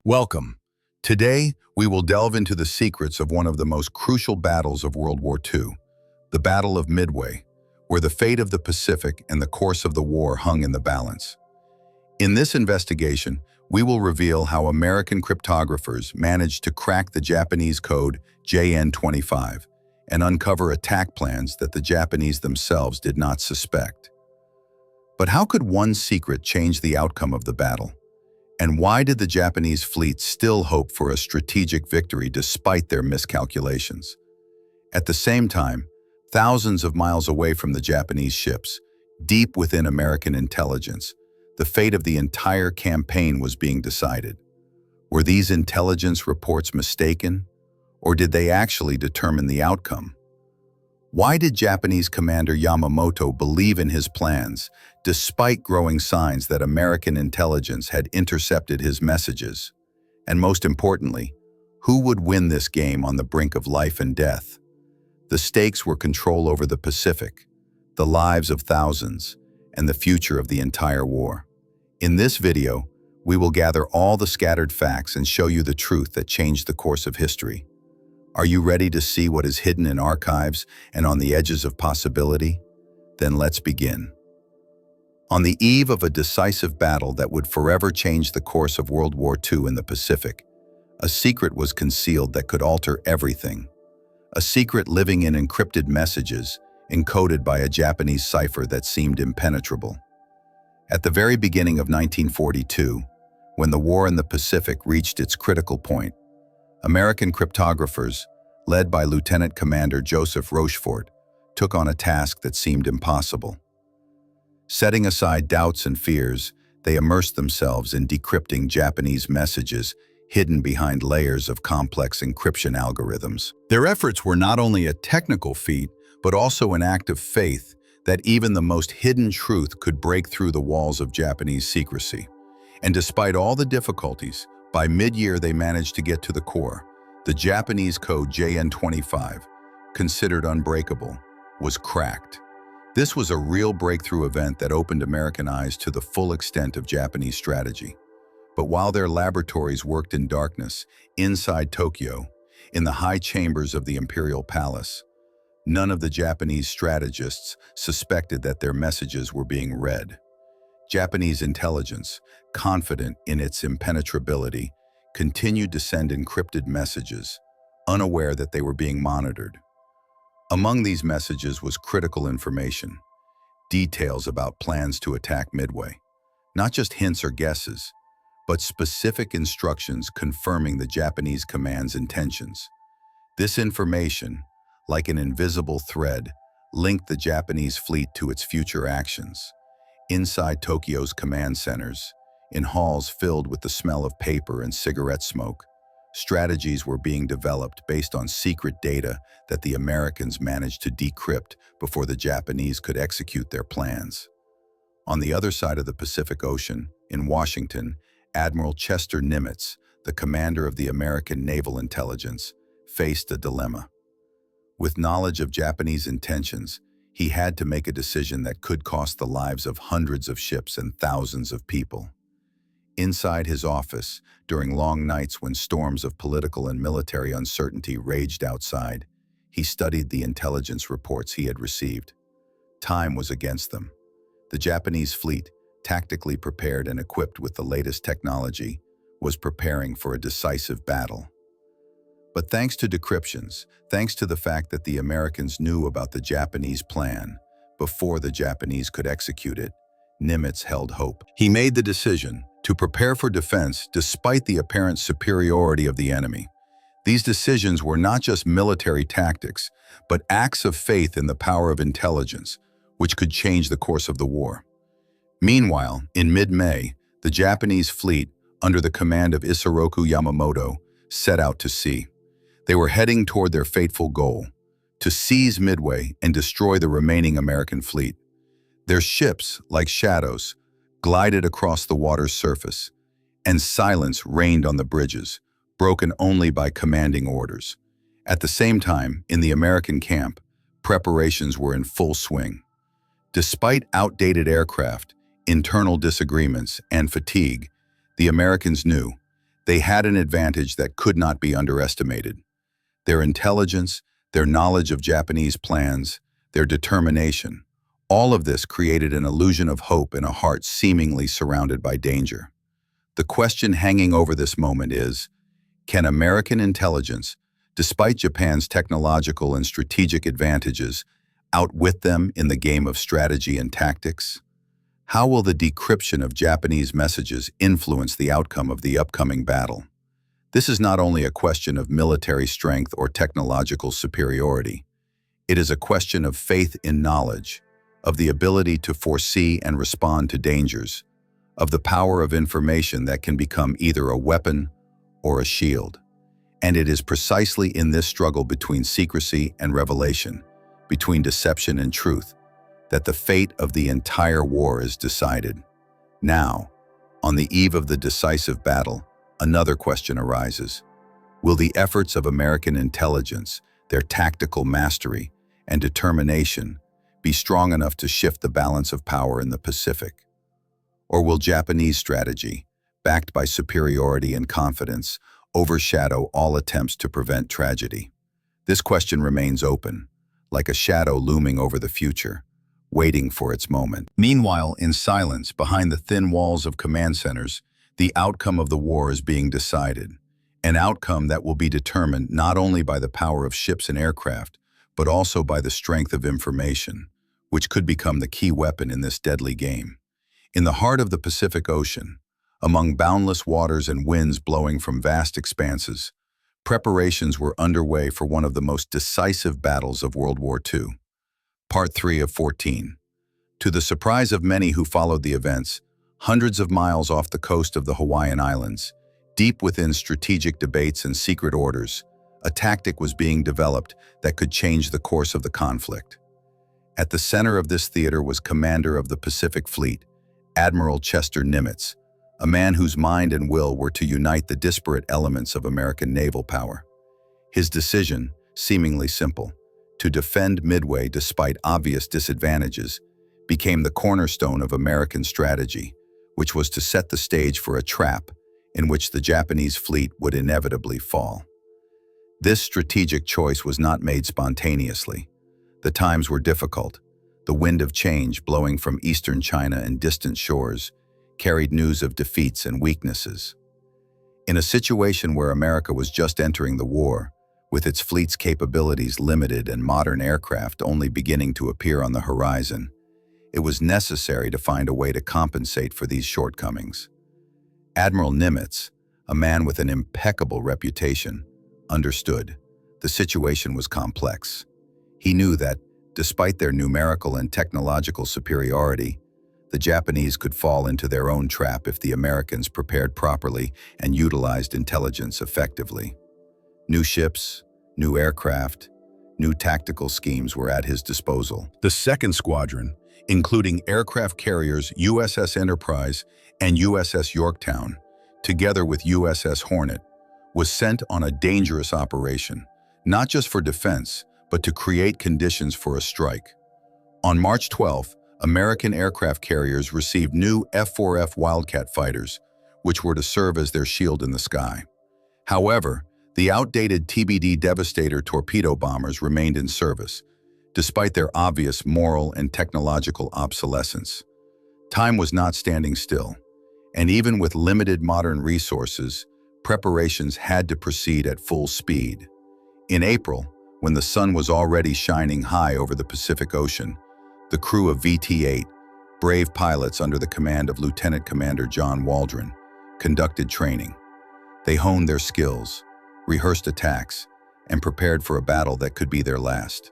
Welcome. Today, we will delve into the secrets of one of the most crucial battles of World War II, the Battle of Midway, where the fate of the Pacific and the course of the war hung in the balance. In this investigation, we will reveal how American cryptographers managed to crack the Japanese code JN25 and uncover attack plans that the Japanese themselves did not suspect. But how could one secret change the outcome of the battle? And why did the Japanese fleet still hope for a strategic victory despite their miscalculations? At the same time, thousands of miles away from the Japanese ships, deep within American intelligence, the fate of the entire campaign was being decided. Were these intelligence reports mistaken, or did they actually determine the outcome? Why did Japanese commander Yamamoto believe in his plans, despite growing signs that American intelligence had intercepted his messages? And most importantly, who would win this game on the brink of life and death? The stakes were control over the Pacific, the lives of thousands, and the future of the entire war. In this video, we will gather all the scattered facts and show you the truth that changed the course of history. Are you ready to see what is hidden in archives and on the edges of possibility? Then let's begin. On the eve of a decisive battle that would forever change the course of World War II in the Pacific, a secret was concealed that could alter everything. A secret living in encrypted messages, encoded by a Japanese cipher that seemed impenetrable. At the very beginning of 1942, when the war in the Pacific reached its critical point, American cryptographers, led by Lieutenant Commander Joseph Rochefort, took on a task that seemed impossible. Setting aside doubts and fears, they immersed themselves in decrypting Japanese messages hidden behind layers of complex encryption algorithms. Their efforts were not only a technical feat, but also an act of faith that even the most hidden truth could break through the walls of Japanese secrecy. And despite all the difficulties, by mid-year they managed to get to the core. The Japanese code JN25, considered unbreakable, was cracked. This was a real breakthrough event that opened American eyes to the full extent of Japanese strategy. But while their laboratories worked in darkness, inside Tokyo, in the high chambers of the Imperial Palace, none of the Japanese strategists suspected that their messages were being read. Japanese intelligence, confident in its impenetrability, continued to send encrypted messages, unaware that they were being monitored. Among these messages was critical information, details about plans to attack Midway. Not just hints or guesses, but specific instructions confirming the Japanese command's intentions. This information, like an invisible thread, linked the Japanese fleet to its future actions. Inside Tokyo's command centers, in halls filled with the smell of paper and cigarette smoke, strategies were being developed based on secret data that the Americans managed to decrypt before the Japanese could execute their plans. On the other side of the Pacific Ocean, in Washington, Admiral Chester Nimitz, the commander of the American Naval Intelligence, faced a dilemma. With knowledge of Japanese intentions, he had to make a decision that could cost the lives of hundreds of ships and thousands of people. Inside his office, during long nights when storms of political and military uncertainty raged outside, he studied the intelligence reports he had received. Time was against them. The Japanese fleet, tactically prepared and equipped with the latest technology, was preparing for a decisive battle. But thanks to decryptions, thanks to the fact that the Americans knew about the Japanese plan before the Japanese could execute it, Nimitz held hope. He made the decision to prepare for defense despite the apparent superiority of the enemy. These decisions were not just military tactics, but acts of faith in the power of intelligence, which could change the course of the war. Meanwhile, in mid-May, the Japanese fleet, under the command of Isoroku Yamamoto, set out to sea. They were heading toward their fateful goal, to seize Midway and destroy the remaining American fleet. Their ships, like shadows, glided across the water's surface, and silence reigned on the bridges, broken only by commanding orders. At the same time, in the American camp, preparations were in full swing. Despite outdated aircraft, internal disagreements, and fatigue, the Americans knew They had an advantage that could not be underestimated. Their intelligence, their knowledge of Japanese plans, their determination, all of this created an illusion of hope in a heart seemingly surrounded by danger. The question hanging over this moment is, can American intelligence, despite Japan's technological and strategic advantages, outwit them in the game of strategy and tactics? How will the decryption of Japanese messages influence the outcome of the upcoming battle? This is not only a question of military strength or technological superiority. It is a question of faith in knowledge, of the ability to foresee and respond to dangers, of the power of information that can become either a weapon or a shield. And it is precisely in this struggle between secrecy and revelation, between deception and truth, that the fate of the entire war is decided. Now, on the eve of the decisive battle, another question arises. Will the efforts of American intelligence, their tactical mastery and determination, be strong enough to shift the balance of power in the Pacific? Or will Japanese strategy, backed by superiority and confidence, overshadow all attempts to prevent tragedy? This question remains open, like a shadow looming over the future, waiting for its moment. Meanwhile, in silence, behind the thin walls of command centers, the outcome of the war is being decided, an outcome that will be determined not only by the power of ships and aircraft, but also by the strength of information, which could become the key weapon in this deadly game. In the heart of the Pacific Ocean, among boundless waters and winds blowing from vast expanses, preparations were underway for one of the most decisive battles of World War II. Part 3 of 14. To the surprise of many who followed the events, hundreds of miles off the coast of the Hawaiian Islands, deep within strategic debates and secret orders, a tactic was being developed that could change the course of the conflict. At the center of this theater was Commander of the Pacific Fleet, Admiral Chester Nimitz, a man whose mind and will were to unite the disparate elements of American naval power. His decision, seemingly simple, to defend Midway despite obvious disadvantages, became the cornerstone of American strategy, which was to set the stage for a trap in which the Japanese fleet would inevitably fall. This strategic choice was not made spontaneously. The times were difficult. The wind of change blowing from eastern China and distant shores carried news of defeats and weaknesses. In a situation where America was just entering the war, with its fleet's capabilities limited and modern aircraft only beginning to appear on the horizon, it was necessary to find a way to compensate for these shortcomings. Admiral Nimitz, a man with an impeccable reputation, understood the situation was complex. He knew that, despite their numerical and technological superiority, the Japanese could fall into their own trap if the Americans prepared properly and utilized intelligence effectively. New ships, new aircraft, new tactical schemes were at his disposal. The 2nd Squadron, including aircraft carriers USS Enterprise and USS Yorktown, together with USS Hornet, was sent on a dangerous operation, not just for defense, but to create conditions for a strike. On March 12th, American aircraft carriers received new F4F Wildcat fighters, which were to serve as their shield in the sky. However, the outdated TBD Devastator torpedo bombers remained in service, despite their obvious moral and technological obsolescence. Time was not standing still, and even with limited modern resources, preparations had to proceed at full speed. In April, when the sun was already shining high over the Pacific Ocean, the crew of VT-8, brave pilots under the command of Lieutenant Commander John Waldron, conducted training. They honed their skills, rehearsed attacks, and prepared for a battle that could be their last.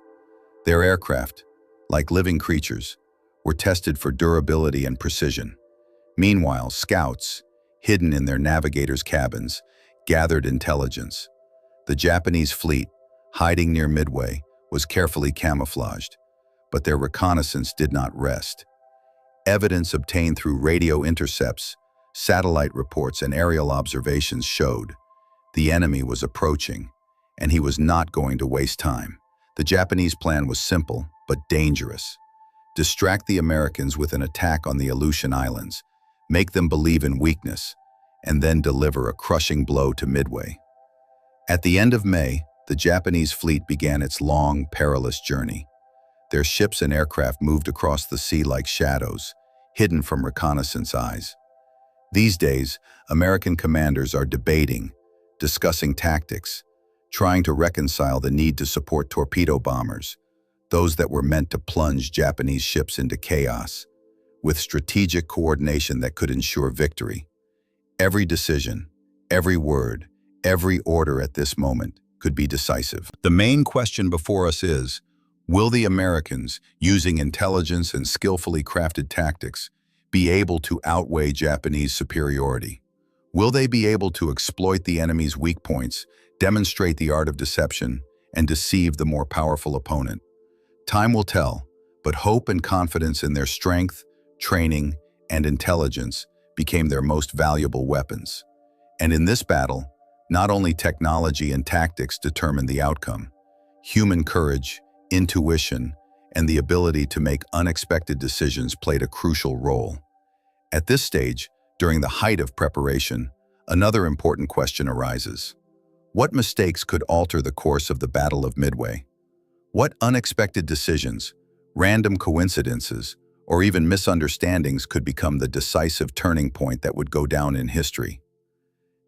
Their aircraft, like living creatures, were tested for durability and precision. Meanwhile, scouts, hidden in their navigators' cabins, gathered intelligence. The Japanese fleet, hiding near Midway, was carefully camouflaged, but their reconnaissance did not rest. Evidence obtained through radio intercepts, satellite reports, and aerial observations showed the enemy was approaching, and he was not going to waste time. The Japanese plan was simple, but dangerous. Distract the Americans with an attack on the Aleutian Islands, make them believe in weakness, and then deliver a crushing blow to Midway. At the end of May, the Japanese fleet began its long, perilous journey. Their ships and aircraft moved across the sea like shadows, hidden from reconnaissance eyes. These days, American commanders are debating, discussing tactics, trying to reconcile the need to support torpedo bombers, those that were meant to plunge Japanese ships into chaos, with strategic coordination that could ensure victory. Every decision, every word, every order at this moment could be decisive. The main question before us is, will the Americans, using intelligence and skillfully crafted tactics, be able to outweigh Japanese superiority? Will they be able to exploit the enemy's weak points, demonstrate the art of deception, and deceive the more powerful opponent? Time will tell, but hope and confidence in their strength, training, and intelligence became their most valuable weapons. And in this battle, not only technology and tactics determined the outcome. Human courage, intuition, and the ability to make unexpected decisions played a crucial role. At this stage, during the height of preparation, another important question arises. What mistakes could alter the course of the Battle of Midway? What unexpected decisions, random coincidences, or even misunderstandings could become the decisive turning point that would go down in history?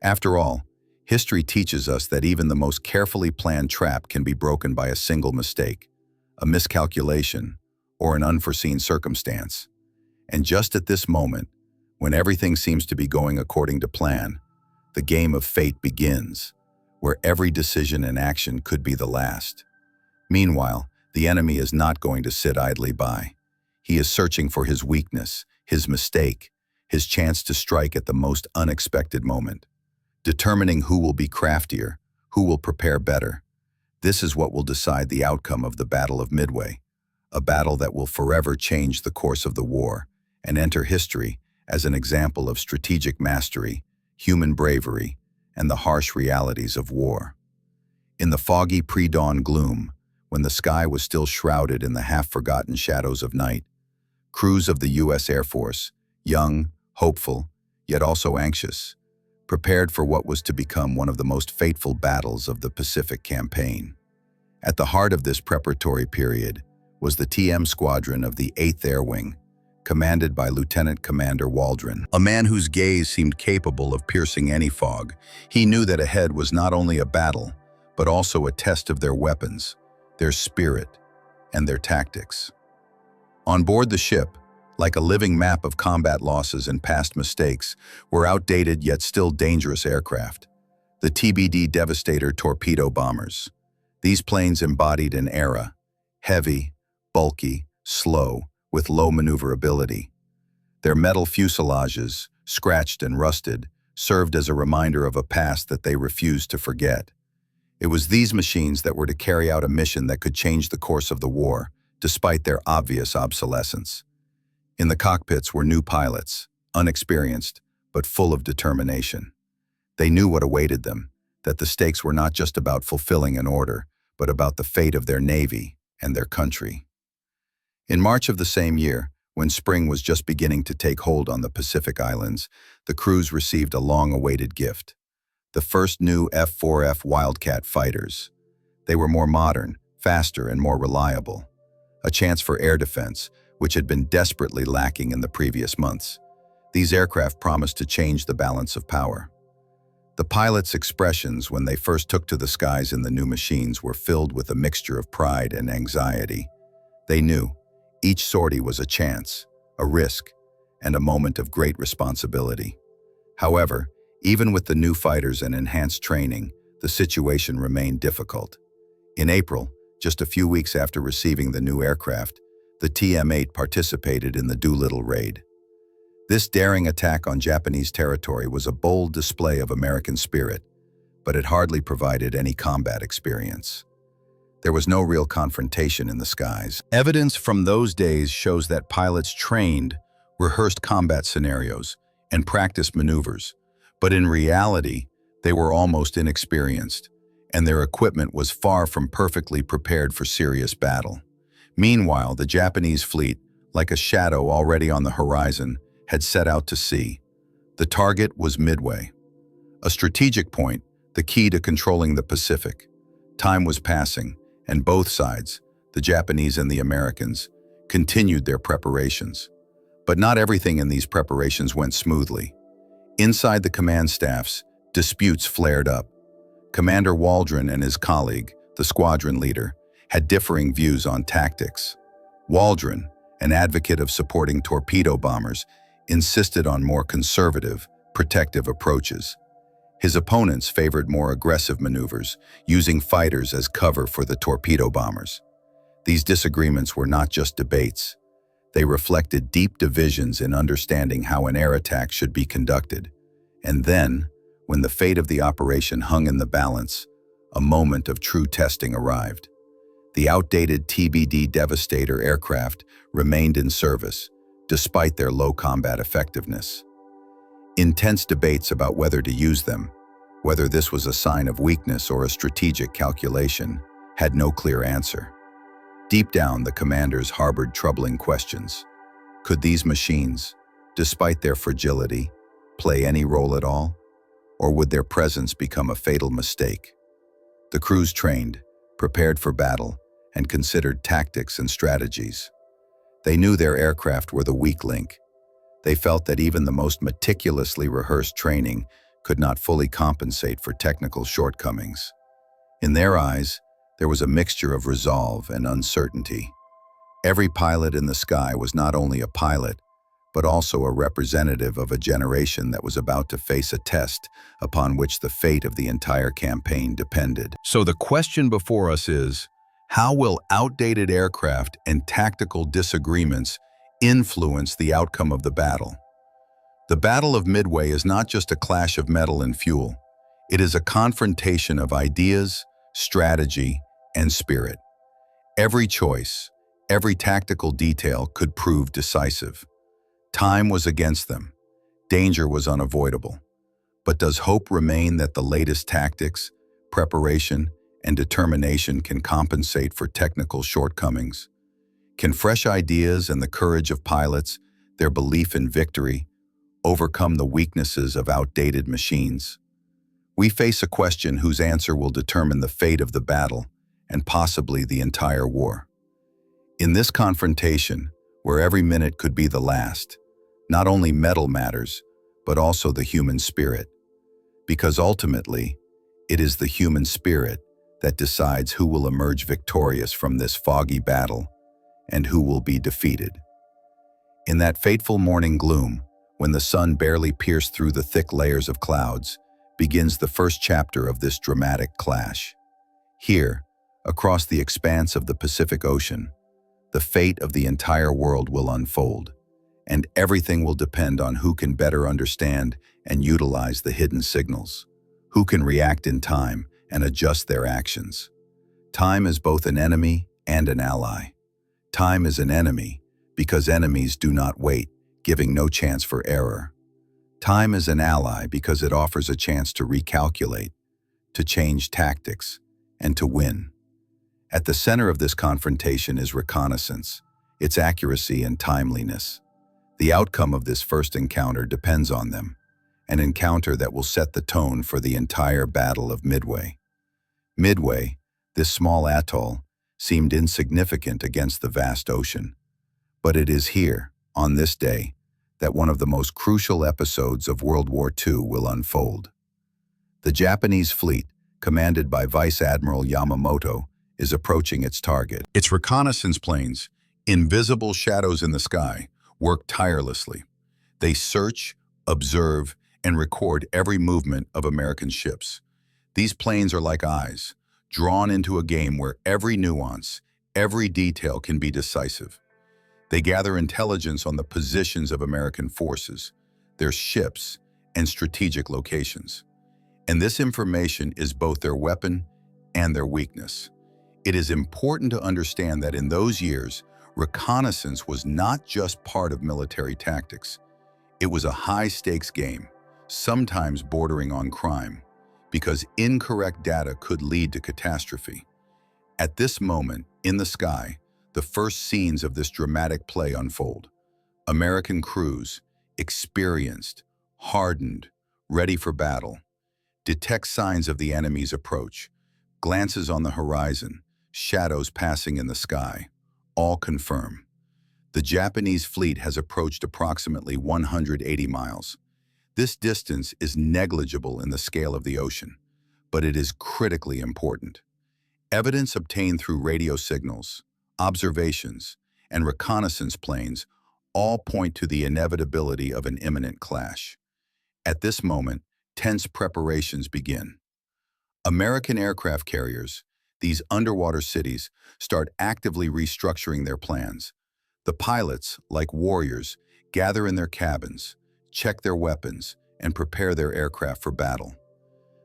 After all, history teaches us that even the most carefully planned trap can be broken by a single mistake, a miscalculation, or an unforeseen circumstance. And just at this moment, when everything seems to be going according to plan, the game of fate begins, where every decision and action could be the last. Meanwhile, the enemy is not going to sit idly by. He is searching for his weakness, his mistake, his chance to strike at the most unexpected moment. Determining who will be craftier, who will prepare better. This is what will decide the outcome of the Battle of Midway, a battle that will forever change the course of the war and enter history as an example of strategic mastery, human bravery, and the harsh realities of war. In the foggy pre-dawn gloom, when the sky was still shrouded in the half-forgotten shadows of night, crews of the U.S. Air Force, young, hopeful, yet also anxious, prepared for what was to become one of the most fateful battles of the Pacific Campaign. At the heart of this preparatory period was the TM Squadron of the 8th Air Wing, commanded by Lieutenant Commander Waldron, a man whose gaze seemed capable of piercing any fog. He knew that ahead was not only a battle, but also a test of their weapons, their spirit, and their tactics. On board the ship, like a living map of combat losses and past mistakes, were outdated yet still dangerous aircraft, the TBD Devastator torpedo bombers. These planes embodied an era, heavy, bulky, slow, with low maneuverability. Their metal fuselages, scratched and rusted, served as a reminder of a past that they refused to forget. It was these machines that were to carry out a mission that could change the course of the war, despite their obvious obsolescence. In the cockpits were new pilots, unexperienced, but full of determination. They knew what awaited them, that the stakes were not just about fulfilling an order, but about the fate of their navy and their country. In March of the same year, when spring was just beginning to take hold on the Pacific Islands, the crews received a long-awaited gift: the first new F4F Wildcat fighters. They were more modern, faster, and more reliable. A chance for air defense, which had been desperately lacking in the previous months. These aircraft promised to change the balance of power. The pilots' expressions when they first took to the skies in the new machines were filled with a mixture of pride and anxiety. They knew each sortie was a chance, a risk, and a moment of great responsibility. However, even with the new fighters and enhanced training, the situation remained difficult. In April, just a few weeks after receiving the new aircraft, the TM-8 participated in the Doolittle raid. This daring attack on Japanese territory was a bold display of American spirit, but it hardly provided any combat experience. There was no real confrontation in the skies. Evidence from those days shows that pilots trained, rehearsed combat scenarios, and practiced maneuvers, but in reality, they were almost inexperienced, and their equipment was far from perfectly prepared for serious battle. Meanwhile, the Japanese fleet, like a shadow already on the horizon, had set out to sea. The target was Midway, a strategic point, the key to controlling the Pacific. Time was passing, and both sides, the Japanese and the Americans, continued their preparations. But not everything in these preparations went smoothly. Inside the command staffs, disputes flared up. Commander Waldron and his colleague, the squadron leader, had differing views on tactics. Waldron, an advocate of supporting torpedo bombers, insisted on more conservative, protective approaches. His opponents favored more aggressive maneuvers, using fighters as cover for the torpedo bombers. These disagreements were not just debates. They reflected deep divisions in understanding how an air attack should be conducted. And then, when the fate of the operation hung in the balance, a moment of true testing arrived. The outdated TBD Devastator aircraft remained in service, despite their low combat effectiveness. Intense debates about whether to use them, whether this was a sign of weakness or a strategic calculation, had no clear answer. Deep down, the commanders harbored troubling questions. Could these machines, despite their fragility, play any role at all? Or would their presence become a fatal mistake? The crews trained, prepared for battle, and considered tactics and strategies. They knew their aircraft were the weak link. They felt that even the most meticulously rehearsed training could not fully compensate for technical shortcomings. In their eyes, there was a mixture of resolve and uncertainty. Every pilot in the sky was not only a pilot, but also a representative of a generation that was about to face a test upon which the fate of the entire campaign depended. So the question before us is, how will outdated aircraft and tactical disagreements influence the outcome of the battle? The Battle of Midway is not just a clash of metal and fuel. It is a confrontation of ideas, strategy, and spirit. Every choice, every tactical detail could prove decisive. Time was against them. Danger was unavoidable. But does hope remain that the latest tactics, preparation, and determination can compensate for technical shortcomings? Can fresh ideas and the courage of pilots, their belief in victory, overcome the weaknesses of outdated machines? We face a question whose answer will determine the fate of the battle and possibly the entire war. In this confrontation, where every minute could be the last, not only metal matters, but also the human spirit. Because ultimately, it is the human spirit that decides who will emerge victorious from this foggy battle and who will be defeated. In that fateful morning gloom, when the sun barely pierced through the thick layers of clouds, begins the first chapter of this dramatic clash. Here, across the expanse of the Pacific Ocean, the fate of the entire world will unfold, and everything will depend on who can better understand and utilize the hidden signals, who can react in time and adjust their actions. Time is both an enemy and an ally. Time is an enemy because enemies do not wait, giving no chance for error. Time is an ally because it offers a chance to recalculate, to change tactics, and to win. At the center of this confrontation is reconnaissance, its accuracy and timeliness. The outcome of this first encounter depends on them, an encounter that will set the tone for the entire Battle of Midway. Midway, this small atoll, seemed insignificant against the vast ocean. But it is here, on this day, that one of the most crucial episodes of World War II will unfold. The Japanese fleet, commanded by Vice Admiral Yamamoto, is approaching its target. Its reconnaissance planes, invisible shadows in the sky, work tirelessly. They search, observe, and record every movement of American ships. These planes are like eyes, drawn into a game where every nuance, every detail can be decisive. They gather intelligence on the positions of American forces, their ships, and strategic locations. And this information is both their weapon and their weakness. It is important to understand that in those years, reconnaissance was not just part of military tactics. It was a high-stakes game, sometimes bordering on crime, because incorrect data could lead to catastrophe. At this moment, in the sky, the first scenes of this dramatic play unfold. American crews, experienced, hardened, ready for battle, detects signs of the enemy's approach, glances on the horizon, shadows passing in the sky. All confirm. The Japanese fleet has approached approximately 180 miles. This distance is negligible in the scale of the ocean, but it is critically important. Evidence obtained through radio signals, observations, and reconnaissance planes all point to the inevitability of an imminent clash. At this moment, tense preparations begin. American aircraft carriers, these underwater cities, start actively restructuring their plans. The pilots, like warriors, gather in their cabins, check their weapons, and prepare their aircraft for battle.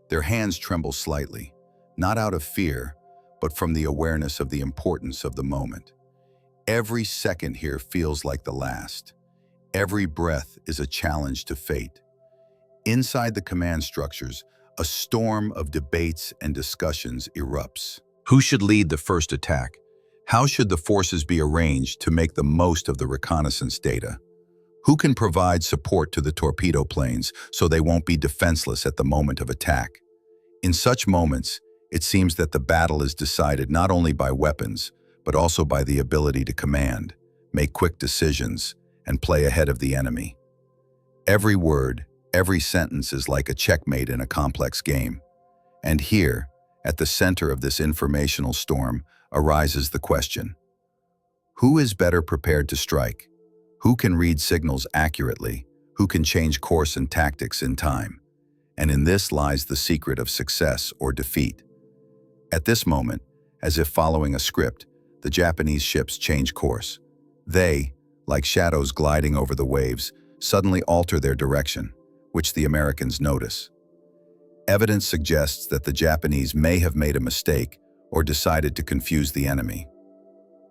Their hands tremble slightly, not out of fear, but from the awareness of the importance of the moment. Every second here feels like the last. Every breath is a challenge to fate. Inside the command structures, a storm of debates and discussions erupts. Who should lead the first attack? How should the forces be arranged to make the most of the reconnaissance data? Who can provide support to the torpedo planes so they won't be defenseless at the moment of attack? In such moments, it seems that the battle is decided not only by weapons, but also by the ability to command, make quick decisions, and play ahead of the enemy. Every word, every sentence is like a checkmate in a complex game. And here, at the center of this informational storm, arises the question: who is better prepared to strike? Who can read signals accurately? Who can change course and tactics in time? And in this lies the secret of success or defeat. At this moment, as if following a script, the Japanese ships change course. They, like shadows gliding over the waves, suddenly alter their direction, which the Americans notice. Evidence suggests that the Japanese may have made a mistake or decided to confuse the enemy.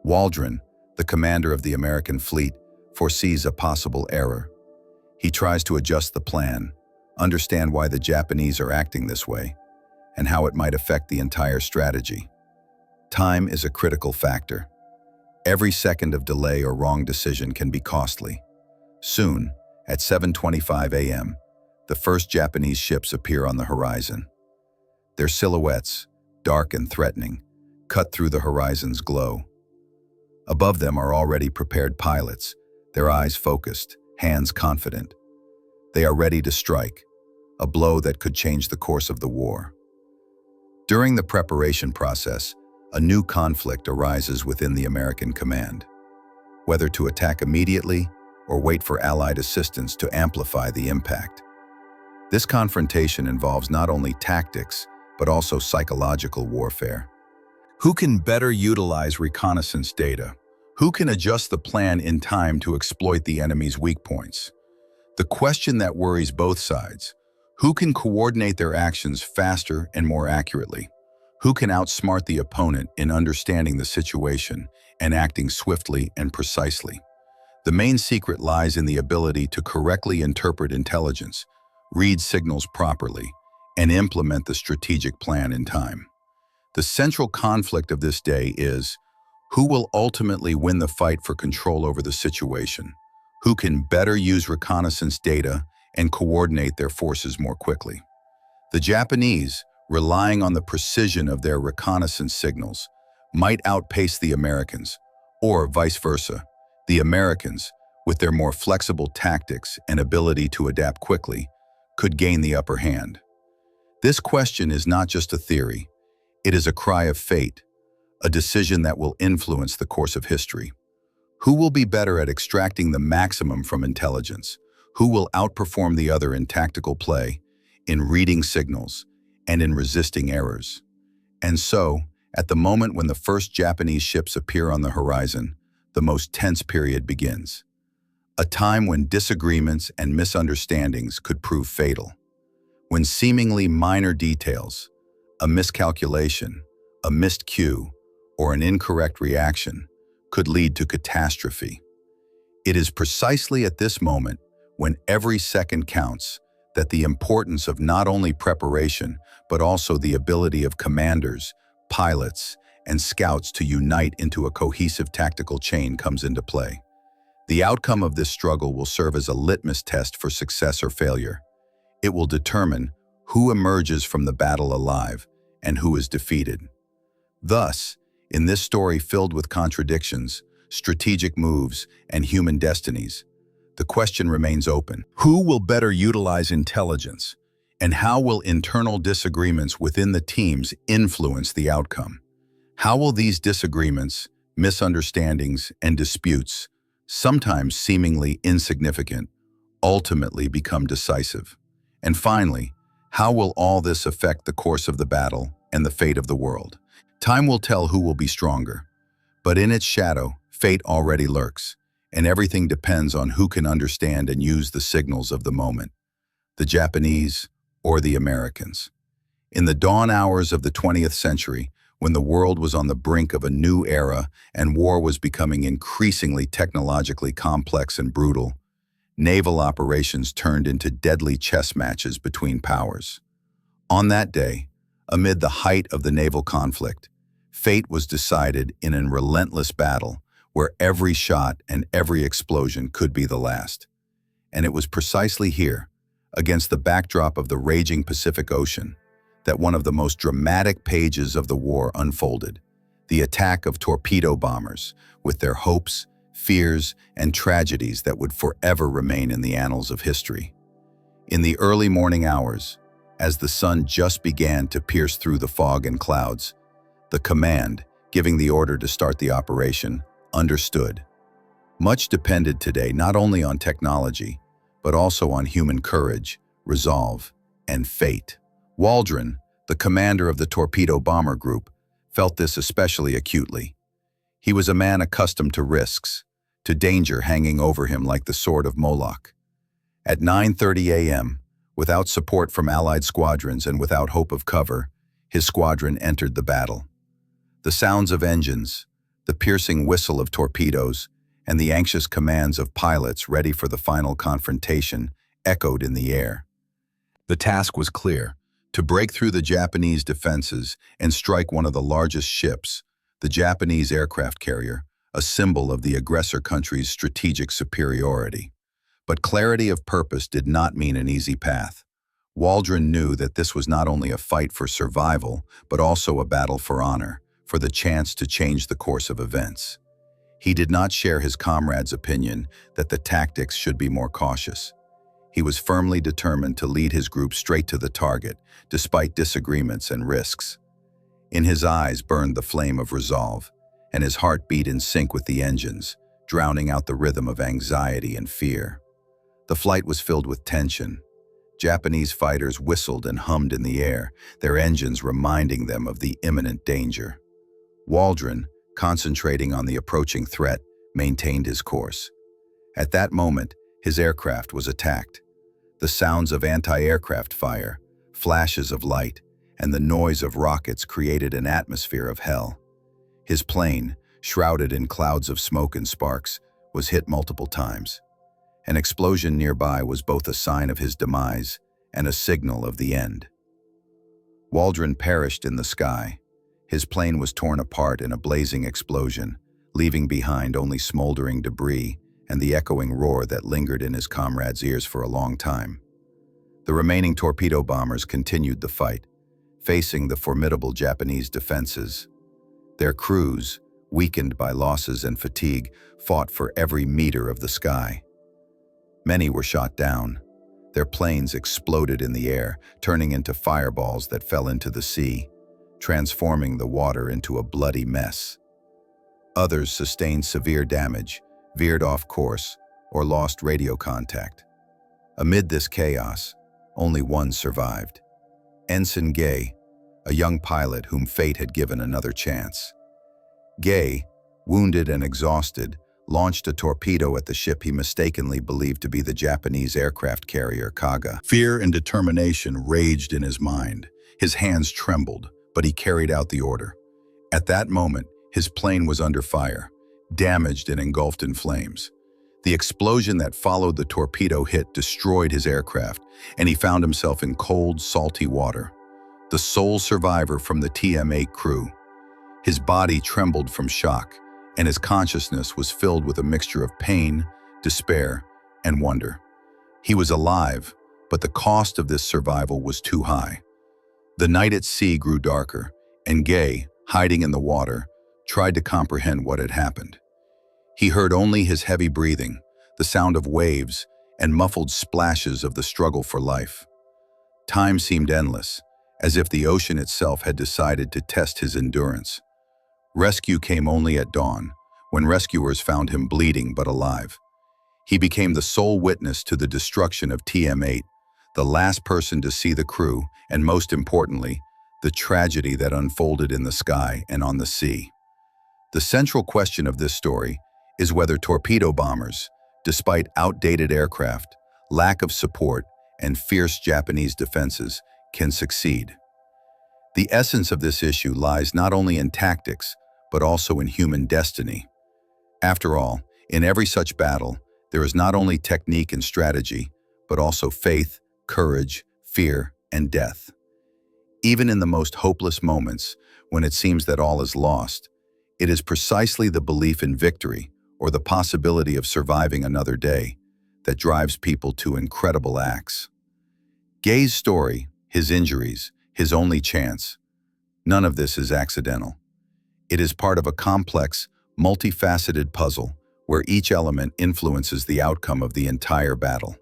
Waldron, the commander of the American fleet, foresees a possible error. He tries to adjust the plan, understand why the Japanese are acting this way, and how it might affect the entire strategy. Time is a critical factor. Every second of delay or wrong decision can be costly. Soon, at 7:25 a.m., the first Japanese ships appear on the horizon. Their silhouettes, dark and threatening, cut through the horizon's glow. Above them are already prepared pilots, their eyes focused, hands confident. They are ready to strike, a blow that could change the course of the war. During the preparation process, a new conflict arises within the American command. Whether to attack immediately or wait for Allied assistance to amplify the impact. This confrontation involves not only tactics, but also psychological warfare. Who can better utilize reconnaissance data? Who can adjust the plan in time to exploit the enemy's weak points? The question that worries both sides: who can coordinate their actions faster and more accurately? Who can outsmart the opponent in understanding the situation and acting swiftly and precisely? The main secret lies in the ability to correctly interpret intelligence, read signals properly, and implement the strategic plan in time. The central conflict of this day is: who will ultimately win the fight for control over the situation? Who can better use reconnaissance data and coordinate their forces more quickly? The Japanese, relying on the precision of their reconnaissance signals, might outpace the Americans, or vice versa. The Americans, with their more flexible tactics and ability to adapt quickly, could gain the upper hand. This question is not just a theory. It is a cry of fate, a decision that will influence the course of history. Who will be better at extracting the maximum from intelligence? Who will outperform the other in tactical play, in reading signals, and in resisting errors? And so, at the moment when the first Japanese ships appear on the horizon, the most tense period begins. A time when disagreements and misunderstandings could prove fatal. When seemingly minor details, a miscalculation, a missed cue, or an incorrect reaction could lead to catastrophe. It is precisely at this moment, when every second counts, that the importance of not only preparation, but also the ability of commanders, pilots, and scouts to unite into a cohesive tactical chain comes into play. The outcome of this struggle will serve as a litmus test for success or failure. It will determine who emerges from the battle alive and who is defeated. Thus, in this story filled with contradictions, strategic moves, and human destinies, the question remains open. Who will better utilize intelligence, and how will internal disagreements within the teams influence the outcome? How will these disagreements, misunderstandings, and disputes, sometimes seemingly insignificant, ultimately become decisive? And finally, how will all this affect the course of the battle and the fate of the world? Time will tell who will be stronger, but in its shadow, fate already lurks, and everything depends on who can understand and use the signals of the moment, the Japanese or the Americans. In the dawn hours of the 20th century, when the world was on the brink of a new era and war was becoming increasingly technologically complex and brutal, naval operations turned into deadly chess matches between powers. On that day, amid the height of the naval conflict, fate was decided in a relentless battle where every shot and every explosion could be the last. And it was precisely here, against the backdrop of the raging Pacific Ocean, that one of the most dramatic pages of the war unfolded: the attack of torpedo bombers, with their hopes, fears, and tragedies that would forever remain in the annals of history. In the early morning hours, as the sun just began to pierce through the fog and clouds, the command, giving the order to start the operation, understood. Much depended today not only on technology, but also on human courage, resolve, and fate. Waldron, the commander of the torpedo bomber group, felt this especially acutely. He was a man accustomed to risks, to danger hanging over him like the sword of Moloch. At 9:30 a.m., without support from Allied squadrons and without hope of cover, his squadron entered the battle. The sounds of engines, the piercing whistle of torpedoes, and the anxious commands of pilots ready for the final confrontation echoed in the air. The task was clear: to break through the Japanese defenses and strike one of the largest ships, the Japanese aircraft carrier, a symbol of the aggressor country's strategic superiority. But clarity of purpose did not mean an easy path. Waldron knew that this was not only a fight for survival, but also a battle for honor, for the chance to change the course of events. He did not share his comrades' opinion that the tactics should be more cautious. He was firmly determined to lead his group straight to the target, despite disagreements and risks. In his eyes burned the flame of resolve, and his heart beat in sync with the engines, drowning out the rhythm of anxiety and fear. The flight was filled with tension. Japanese fighters whistled and hummed in the air, their engines reminding them of the imminent danger. Waldron, concentrating on the approaching threat, maintained his course. At that moment, his aircraft was attacked. The sounds of anti-aircraft fire, flashes of light, and the noise of rockets created an atmosphere of hell. His plane, shrouded in clouds of smoke and sparks, was hit multiple times. An explosion nearby was both a sign of his demise and a signal of the end. Waldron perished in the sky. His plane was torn apart in a blazing explosion, leaving behind only smoldering debris and the echoing roar that lingered in his comrades' ears for a long time. The remaining torpedo bombers continued the fight, facing the formidable Japanese defenses. Their crews, weakened by losses and fatigue, fought for every meter of the sky. Many were shot down. Their planes exploded in the air, turning into fireballs that fell into the sea, transforming the water into a bloody mess. Others sustained severe damage, veered off course, or lost radio contact. Amid this chaos, only one survived: Ensign Gay, a young pilot whom fate had given another chance. Gay, wounded and exhausted, launched a torpedo at the ship he mistakenly believed to be the Japanese aircraft carrier Kaga. Fear and determination raged in his mind. His hands trembled, but he carried out the order. At that moment, his plane was under fire, damaged and engulfed in flames. The explosion that followed the torpedo hit destroyed his aircraft, and he found himself in cold, salty water, the sole survivor from the TM-8 crew. His body trembled from shock, and his consciousness was filled with a mixture of pain, despair, and wonder. He was alive, but the cost of this survival was too high. The night at sea grew darker, and Gay, hiding in the water, tried to comprehend what had happened. He heard only his heavy breathing, the sound of waves, and muffled splashes of the struggle for life. Time seemed endless, as if the ocean itself had decided to test his endurance. Rescue came only at dawn, when rescuers found him bleeding but alive. He became the sole witness to the destruction of TM-8, the last person to see the crew, and most importantly, the tragedy that unfolded in the sky and on the sea. The central question of this story is whether torpedo bombers, despite outdated aircraft, lack of support, and fierce Japanese defenses, can succeed. The essence of this issue lies not only in tactics, but also in human destiny. After all, in every such battle, there is not only technique and strategy, but also faith, courage, fear, and death. Even in the most hopeless moments, when it seems that all is lost, it is precisely the belief in victory, or the possibility of surviving another day, that drives people to incredible acts. Gay's story, his injuries, his only chance, none of this is accidental. It is part of a complex, multifaceted puzzle where each element influences the outcome of the entire battle.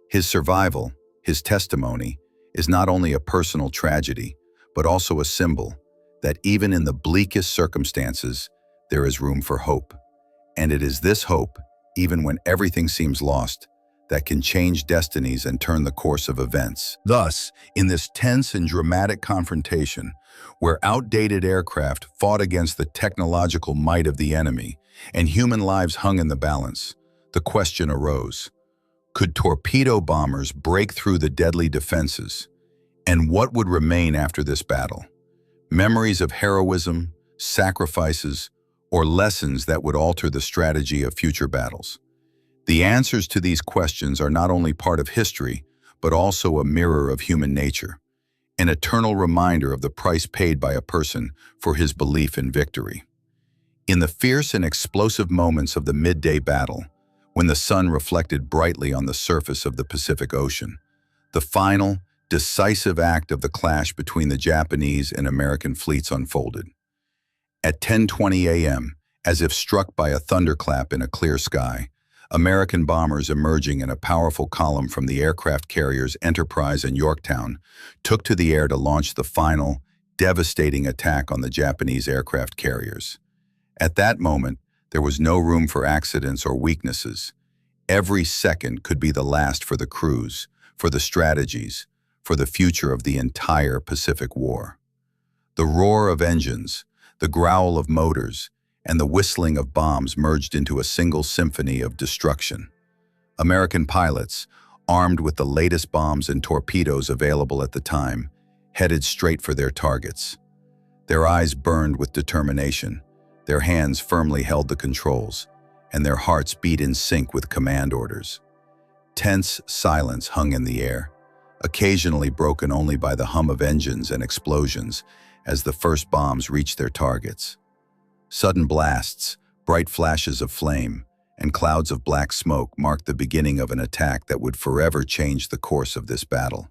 His survival, his testimony, is not only a personal tragedy, but also a symbol that even in the bleakest circumstances, there is room for hope. And it is this hope, even when everything seems lost, that can change destinies and turn the course of events. Thus, in this tense and dramatic confrontation, where outdated aircraft fought against the technological might of the enemy and human lives hung in the balance, the question arose: could torpedo bombers break through the deadly defenses? And what would remain after this battle? Memories of heroism, sacrifices, or lessons that would alter the strategy of future battles? The answers to these questions are not only part of history, but also a mirror of human nature, an eternal reminder of the price paid by a person for his belief in victory. In the fierce and explosive moments of the midday battle, when the sun reflected brightly on the surface of the Pacific Ocean, the final, decisive act of the clash between the Japanese and American fleets unfolded. At 10:20 a.m., as if struck by a thunderclap in a clear sky, American bombers emerging in a powerful column from the aircraft carriers Enterprise and Yorktown took to the air to launch the final, devastating attack on the Japanese aircraft carriers. At that moment, there was no room for accidents or weaknesses. Every second could be the last for the crews, for the strategies, for the future of the entire Pacific War. The roar of engines, the growl of motors, and the whistling of bombs merged into a single symphony of destruction. American pilots, armed with the latest bombs and torpedoes available at the time, headed straight for their targets. Their eyes burned with determination, their hands firmly held the controls, and their hearts beat in sync with command orders. Tense silence hung in the air, occasionally broken only by the hum of engines and explosions as the first bombs reached their targets. Sudden blasts, bright flashes of flame, and clouds of black smoke marked the beginning of an attack that would forever change the course of this battle.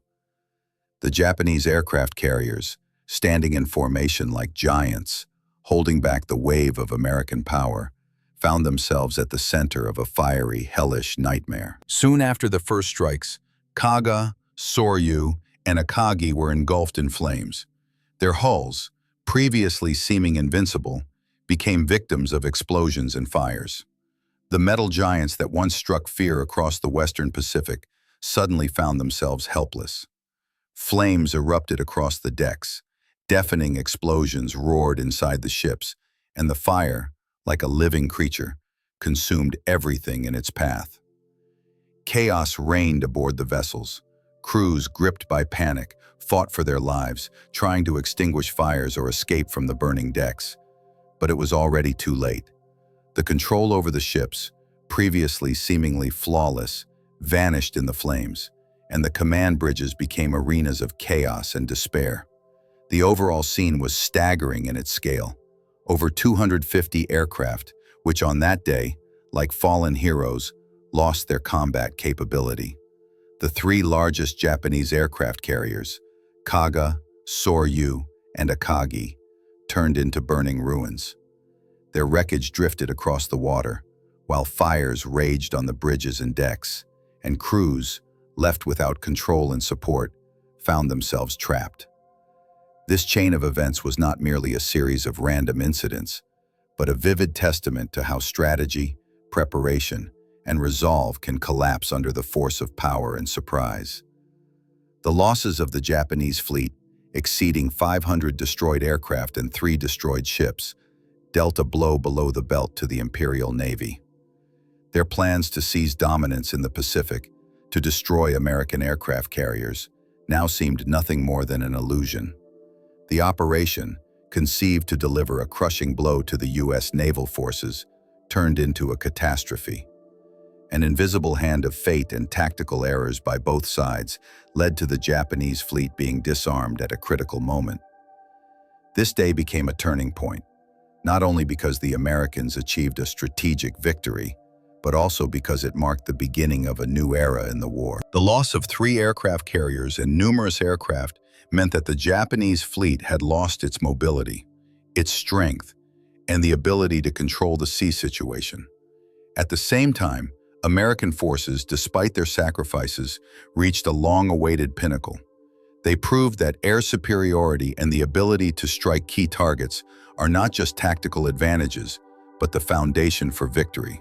The Japanese aircraft carriers, standing in formation like giants, holding back the wave of American power, found themselves at the center of a fiery, hellish nightmare. Soon after the first strikes, Kaga, Soryu, and Akagi were engulfed in flames. Their hulls, previously seeming invincible, became victims of explosions and fires. The metal giants that once struck fear across the Western Pacific suddenly found themselves helpless. Flames erupted across the decks, deafening explosions roared inside the ships, and the fire, like a living creature, consumed everything in its path. Chaos reigned aboard the vessels. Crews, gripped by panic, fought for their lives, trying to extinguish fires or escape from the burning decks. But it was already too late. The control over the ships, previously seemingly flawless, vanished in the flames, and the command bridges became arenas of chaos and despair. The overall scene was staggering in its scale. Over 250 aircraft, which on that day, like fallen heroes, lost their combat capability. The three largest Japanese aircraft carriers, Kaga, Soryu, and Akagi, turned into burning ruins. Their wreckage drifted across the water, while fires raged on the bridges and decks, and crews, left without control and support, found themselves trapped. This chain of events was not merely a series of random incidents, but a vivid testament to how strategy, preparation, and resolve can collapse under the force of power and surprise. The losses of the Japanese fleet, exceeding 500 destroyed aircraft and 3 destroyed ships, dealt a blow below the belt to the Imperial Navy. Their plans to seize dominance in the Pacific, to destroy American aircraft carriers, now seemed nothing more than an illusion. The operation, conceived to deliver a crushing blow to the U.S. naval forces, turned into a catastrophe. An invisible hand of fate and tactical errors by both sides led to the Japanese fleet being disarmed at a critical moment. This day became a turning point, not only because the Americans achieved a strategic victory, but also because it marked the beginning of a new era in the war. The loss of 3 aircraft carriers and numerous aircraft meant that the Japanese fleet had lost its mobility, its strength, and the ability to control the sea situation. At the same time, American forces, despite their sacrifices, reached a long-awaited pinnacle. They proved that air superiority and the ability to strike key targets are not just tactical advantages, but the foundation for victory.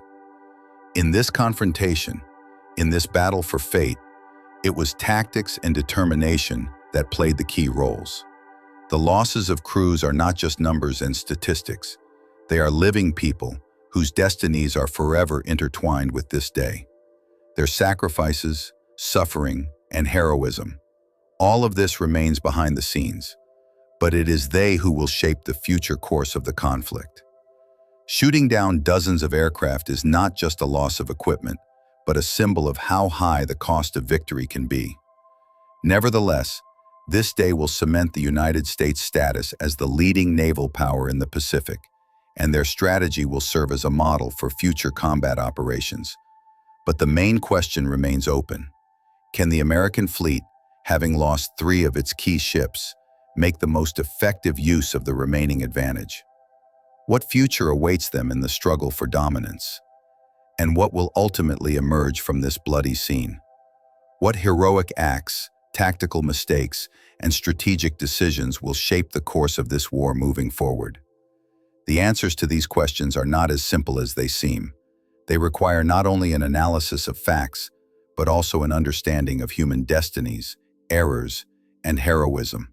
In this confrontation, in this battle for fate, it was tactics and determination that played the key roles. The losses of crews are not just numbers and statistics. They are living people whose destinies are forever intertwined with this day. Their sacrifices, suffering, and heroism, all of this remains behind the scenes, but it is they who will shape the future course of the conflict. Shooting down dozens of aircraft is not just a loss of equipment, but a symbol of how high the cost of victory can be. Nevertheless, this day will cement the United States' status as the leading naval power in the Pacific, and their strategy will serve as a model for future combat operations. But the main question remains open. Can the American fleet, having lost 3 of its key ships, make the most effective use of the remaining advantage? What future awaits them in the struggle for dominance? And what will ultimately emerge from this bloody scene? What heroic acts, tactical mistakes, and strategic decisions will shape the course of this war moving forward? The answers to these questions are not as simple as they seem. They require not only an analysis of facts, but also an understanding of human destinies, errors, and heroism,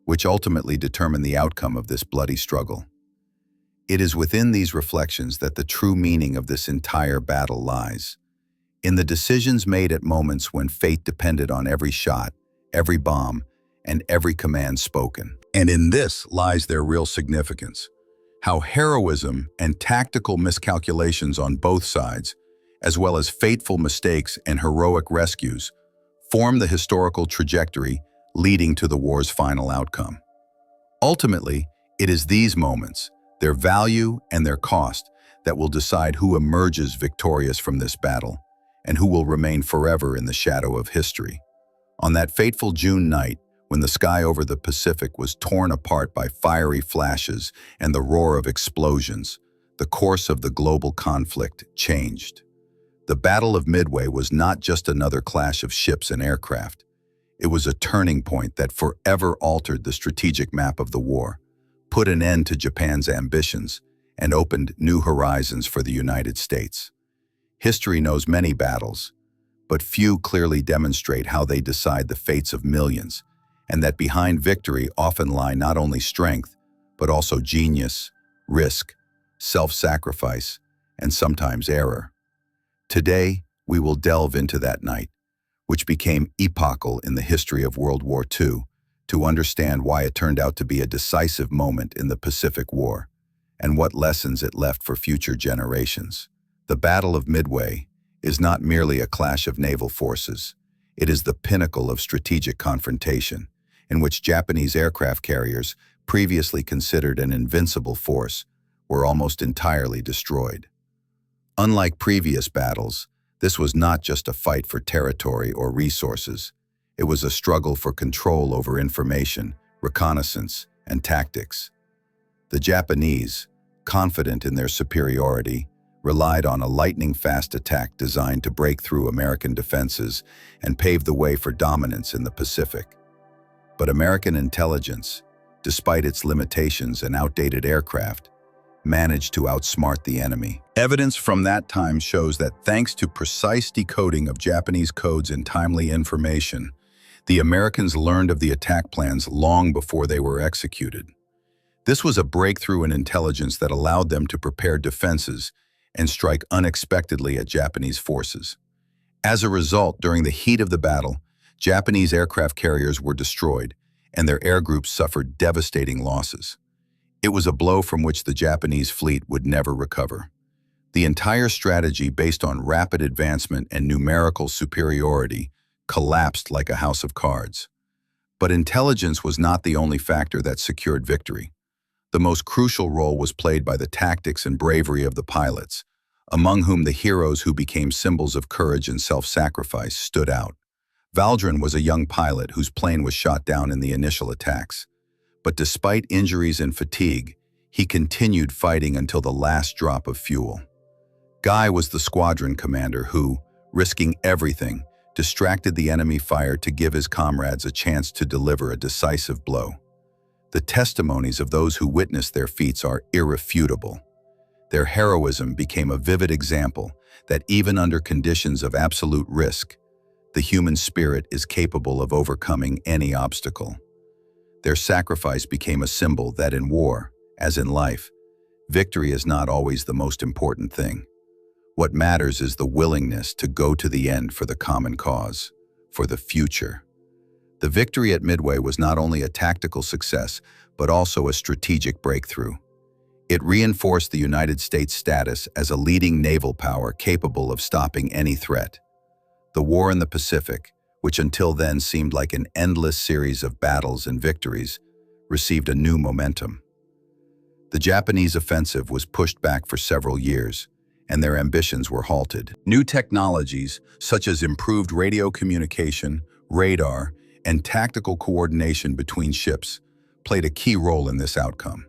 which ultimately determine the outcome of this bloody struggle. It is within these reflections that the true meaning of this entire battle lies. In the decisions made at moments when fate depended on every shot, every bomb, and every command spoken. And in this lies their real significance. How heroism and tactical miscalculations on both sides, as well as fateful mistakes and heroic rescues, form the historical trajectory leading to the war's final outcome. Ultimately, it is these moments, their value and their cost, that will decide who emerges victorious from this battle and who will remain forever in the shadow of history. On that fateful June night, when the sky over the Pacific was torn apart by fiery flashes and the roar of explosions, the course of the global conflict changed. The Battle of Midway was not just another clash of ships and aircraft. It was a turning point that forever altered the strategic map of the war, put an end to Japan's ambitions, and opened new horizons for the United States. History knows many battles, but few clearly demonstrate how they decide the fates of millions, and that behind victory often lie not only strength, but also genius, risk, self-sacrifice, and sometimes error. Today, we will delve into that night, which became epochal in the history of World War II, to understand why it turned out to be a decisive moment in the Pacific War, and what lessons it left for future generations. The Battle of Midway is not merely a clash of naval forces. It is the pinnacle of strategic confrontation, in which Japanese aircraft carriers, previously considered an invincible force, were almost entirely destroyed. Unlike previous battles, This was not just a fight for territory or resources. It was a struggle for control over information, reconnaissance, and tactics. The Japanese, confident in their superiority, relied on a lightning-fast attack designed to break through American defenses and pave the way for dominance in the Pacific. But American intelligence, despite its limitations and outdated aircraft, managed to outsmart the enemy. Evidence from that time shows that thanks to precise decoding of Japanese codes and timely information, the Americans learned of the attack plans long before they were executed. This was a breakthrough in intelligence that allowed them to prepare defenses and strike unexpectedly at Japanese forces. As a result, during the heat of the battle, Japanese aircraft carriers were destroyed, and their air groups suffered devastating losses. It was a blow from which the Japanese fleet would never recover. The entire strategy based on rapid advancement and numerical superiority collapsed like a house of cards. But intelligence was not the only factor that secured victory. The most crucial role was played by the tactics and bravery of the pilots, among whom the heroes who became symbols of courage and self-sacrifice stood out. Valdrin was a young pilot whose plane was shot down in the initial attacks. But despite injuries and fatigue, he continued fighting until the last drop of fuel. Guy was the squadron commander who, risking everything, distracted the enemy fire to give his comrades a chance to deliver a decisive blow. The testimonies of those who witnessed their feats are irrefutable. Their heroism became a vivid example that even under conditions of absolute risk, the human spirit is capable of overcoming any obstacle. Their sacrifice became a symbol that in war, as in life, victory is not always the most important thing. What matters is the willingness to go to the end for the common cause, for the future. The victory at Midway was not only a tactical success, but also a strategic breakthrough. It reinforced the United States' status as a leading naval power capable of stopping any threat. The war in the Pacific, which until then seemed like an endless series of battles and victories, received a new momentum. The Japanese offensive was pushed back for several years, and their ambitions were halted. New technologies, such as improved radio communication, radar, and tactical coordination between ships, played a key role in this outcome.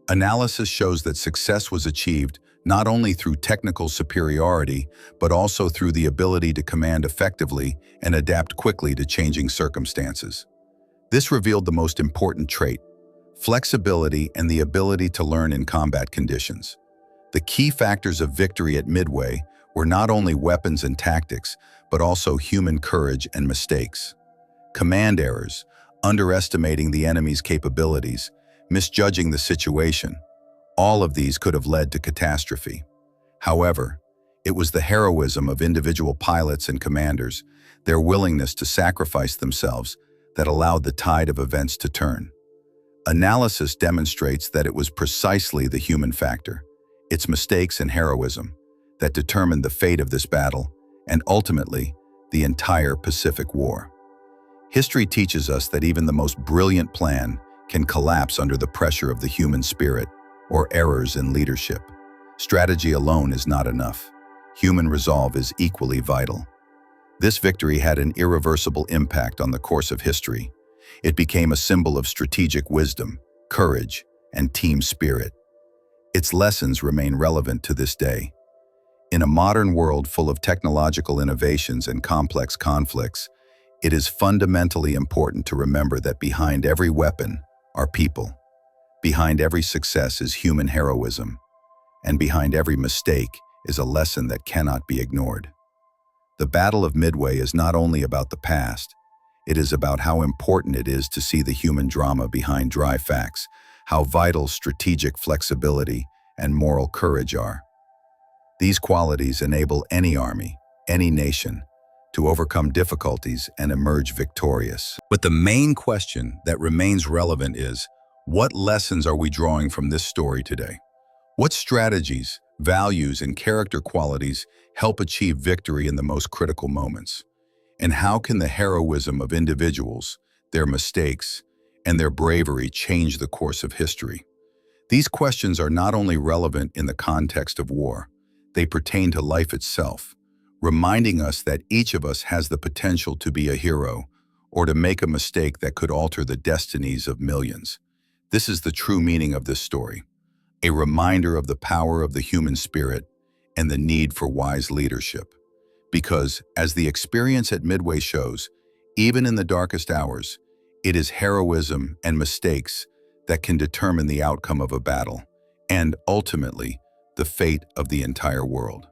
Analysis shows that success was achieved not only through technical superiority, but also through the ability to command effectively and adapt quickly to changing circumstances. This revealed the most important trait: flexibility and the ability to learn in combat conditions. The key factors of victory at Midway were not only weapons and tactics, but also human courage and mistakes. Command errors, underestimating the enemy's capabilities, misjudging the situation, all of these could have led to catastrophe. However, it was the heroism of individual pilots and commanders, their willingness to sacrifice themselves, that allowed the tide of events to turn. Analysis demonstrates that it was precisely the human factor, its mistakes and heroism, that determined the fate of this battle and ultimately the entire Pacific War. History teaches us that even the most brilliant plan can collapse under the pressure of the human spirit or errors in leadership. Strategy alone is not enough. Human resolve is equally vital. This victory had an irreversible impact on the course of history. It became a symbol of strategic wisdom, courage, and team spirit. Its lessons remain relevant to this day. In a modern world full of technological innovations and complex conflicts, it is fundamentally important to remember that behind every weapon are people. Behind every success is human heroism, and behind every mistake is a lesson that cannot be ignored. The Battle of Midway is not only about the past, it is about how important it is to see the human drama behind dry facts, how vital strategic flexibility and moral courage are. These qualities enable any army, any nation, to overcome difficulties and emerge victorious. But the main question that remains relevant is, what lessons are we drawing from this story today? What strategies, values, and character qualities help achieve victory in the most critical moments? And how can the heroism of individuals, their mistakes, and their bravery change the course of history? These questions are not only relevant in the context of war, they pertain to life itself, reminding us that each of us has the potential to be a hero or to make a mistake that could alter the destinies of millions. This is the true meaning of this story, a reminder of the power of the human spirit and the need for wise leadership. Because, as the experience at Midway shows, even in the darkest hours, it is heroism and mistakes that can determine the outcome of a battle and, ultimately, the fate of the entire world.